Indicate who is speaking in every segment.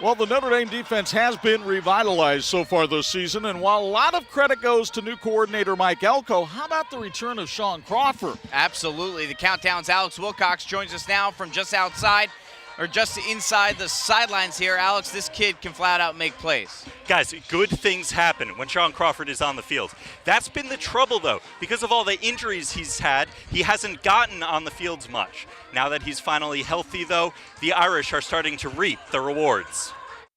Speaker 1: Well, the Notre Dame defense has been revitalized so far this season, and while a lot of credit goes to new coordinator Mike Elko, how about the return of Shawn Crawford?
Speaker 2: Absolutely. The Countdown's Alex Wilcox joins us now from just outside, or just inside the sidelines here. Alex, this kid can flat out make plays.
Speaker 3: Guys, good things happen when Shawn Crawford is on the field. That's been the trouble, though. Because of all the injuries he's had, he hasn't gotten on the fields much. Now that he's finally healthy, though, the Irish are starting to reap the rewards.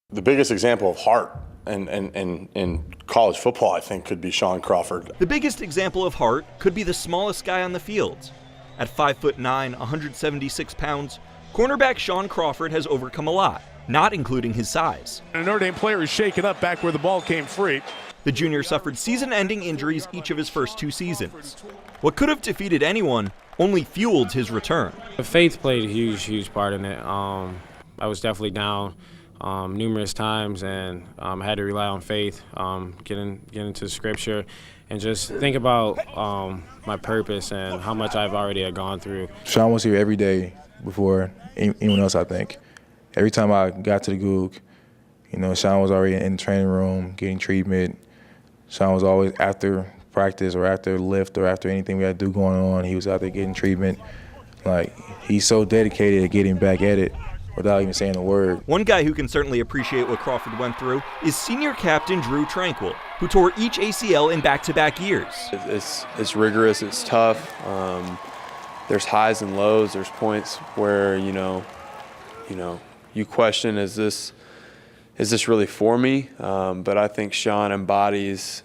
Speaker 4: The biggest example of heart in college football, I think, could be Shawn Crawford.
Speaker 5: The biggest example of heart could be the smallest guy on the field. At 5'9", 176 pounds, cornerback Shawn Crawford has overcome a lot, not including his size.
Speaker 6: A Notre Dame player is shaken up back where the ball came free.
Speaker 5: The junior suffered season-ending injuries each of his first 2 seasons. What could have defeated anyone only fueled his return.
Speaker 7: Faith played a huge part in it. I was definitely down numerous times, and I had to rely on faith, get into Scripture, and just think about my purpose and how much I've already gone through.
Speaker 8: Shawn was here every day before anyone else, I think. Every time I got to the Goog, Shawn was already in the training room getting treatment. Shawn was always after practice or after lift or after anything we had to do going on, he was out there getting treatment. Like, he's so dedicated to getting back at it without even saying a word.
Speaker 5: One guy who can certainly appreciate what Crawford went through is senior captain Drew Tranquil, who tore each ACL in back-to-back years.
Speaker 9: It's rigorous, it's tough. There's highs and lows. There's points where you question, is this really for me? But I think Shawn embodies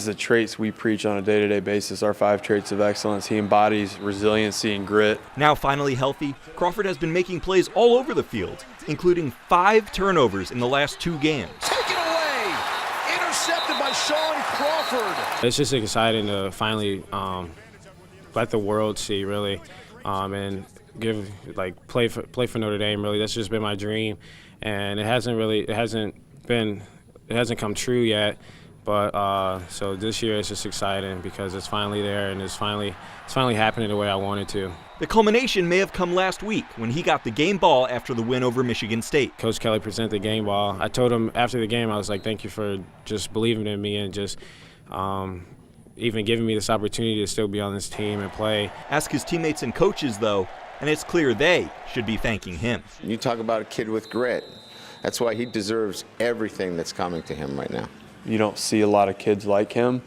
Speaker 9: the traits we preach on a day-to-day basis, our 5 traits of excellence. He embodies resiliency and grit.
Speaker 5: Now finally healthy, Crawford has been making plays all over the field, including 5 turnovers in the last 2 games.
Speaker 6: Taken away, intercepted by Shaun Crawford.
Speaker 7: It's just exciting to finally let the world see, really, and play for Notre Dame. Really, that's just been my dream, and it hasn't come true yet. But so this year it's just exciting because it's finally there, and it's finally happening the way I wanted to.
Speaker 5: The culmination may have come last week when he got the game ball after the win over Michigan State.
Speaker 7: Coach Kelly presented the game ball. I told him after the game, I was like, thank you for just believing in me and just even giving me this opportunity to still be on this team and play.
Speaker 5: Ask his teammates and coaches, though, and it's clear they should be thanking him.
Speaker 10: You talk about a kid with grit. That's why he deserves everything that's coming to him right now.
Speaker 9: You don't see a lot of kids like him,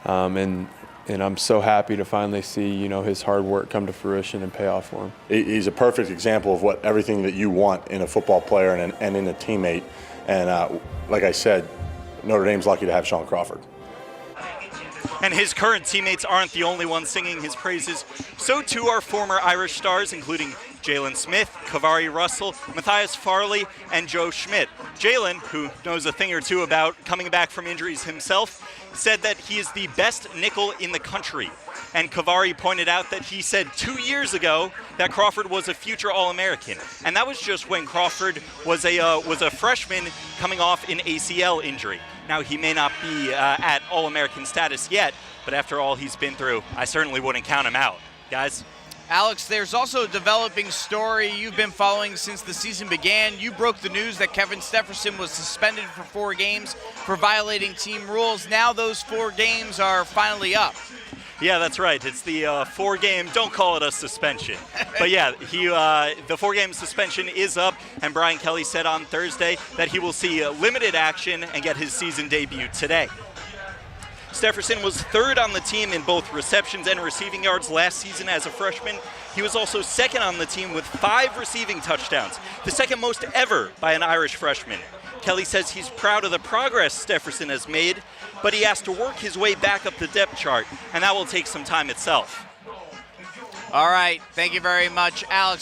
Speaker 9: and I'm so happy to finally see his hard work come to fruition and pay off for him.
Speaker 4: He's a perfect example of everything that you want in a football player and in a teammate. And like I said, Notre Dame's lucky to have Shawn Crawford.
Speaker 3: And his current teammates aren't the only ones singing his praises. So too are former Irish stars, including Jalen Smith, Kavari Russell, Matthias Farley, and Joe Schmidt. Jalen, who knows a thing or two about coming back from injuries himself, said that he is the best nickel in the country. And Kavari pointed out that he said 2 years ago that Crawford was a future All-American. And that was just when Crawford was a freshman coming off an ACL injury. Now, he may not be at All-American status yet, but after all he's been through, I certainly wouldn't count him out. Guys?
Speaker 2: Alex, there's also a developing story you've been following since the season began. You broke the news that Kevin Stepherson was suspended for 4 games for violating team rules. Now those 4 games are finally up.
Speaker 3: Yeah, that's right. It's the 4-game, don't call it a suspension. But yeah, the 4-game suspension is up, and Brian Kelly said on Thursday that he will see limited action and get his season debut today. Stepherson was 3rd on the team in both receptions and receiving yards last season as a freshman. He was also 2nd on the team with 5 receiving touchdowns, the 2nd most ever by an Irish freshman. Kelly says he's proud of the progress Stepherson has made, but he has to work his way back up the depth chart, and that will take some time itself.
Speaker 2: All right, thank you very much, Alex.